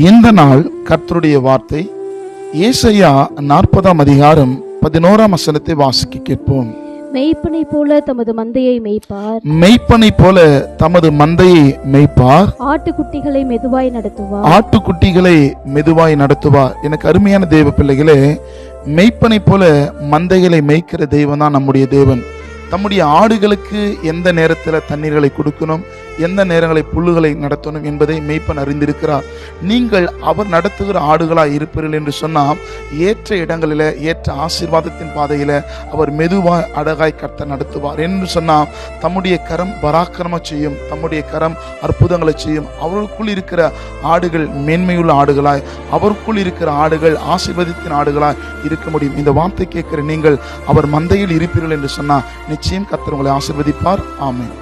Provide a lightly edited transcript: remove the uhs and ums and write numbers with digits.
இந்த நாள் கர்த்தருடைய வார்த்தை ஏசாயா 40ஆம் அதிகாரம் 11ஆம் வசனத்தை வாசிக்க கேட்போம். மெய்ப்பனை போல தமது மந்தையை மேய்ப்பார். மெய்ப்பனை போல தமது மந்தையை மேய்ப்பார். ஆட்டுக்குட்டிகளை மெதுவாய் நடத்துவார். ஆட்டுக்குட்டிகளை மெதுவாய் நடத்துவார். எனக்கு அருமையான தேவ பிள்ளைகளே, மெய்ப்பனை போல மந்தைகளை மேய்க்கிற தெய்வம் தான் நம்முடைய தேவன். தம்முடைய ஆடுகளுக்கு எந்த நேரத்தில் தண்ணீர்களை கொடுக்கணும், எந்த நேரங்களை புல்லுகளை நடத்தணும் என்பதை மெய்ப்பன் அறிந்திருக்கிறார். நீங்கள் அவர் நடத்துகிற ஆடுகளாய் இருப்பீர்கள் என்று சொன்னால் ஏற்ற இடங்களில் ஏற்ற ஆசீர்வாதத்தின் பாதையில் அவர் மெதுவாய் அழகாய் கர்த்தர் நடத்துவார் என்று சொன்னால் தம்முடைய கரம் பராக்கிரம செய்யும், தம்முடைய கரம் அற்புதங்களை செய்யும். அவருக்குள் இருக்கிற ஆடுகள் மேன்மையுள்ள ஆடுகளாய், அவருக்குள் இருக்கிற ஆடுகள் ஆசீர்வாதத்தின் ஆடுகளாய் இருக்க முடியும். இந்த வார்த்தை கேட்கிற நீங்கள் அவர் மந்தையில் இருப்பீர்கள் என்று சொன்னால் நிச்சயம் கர்த்தர் உங்களை ஆசீர்வதிப்பார். ஆமென்.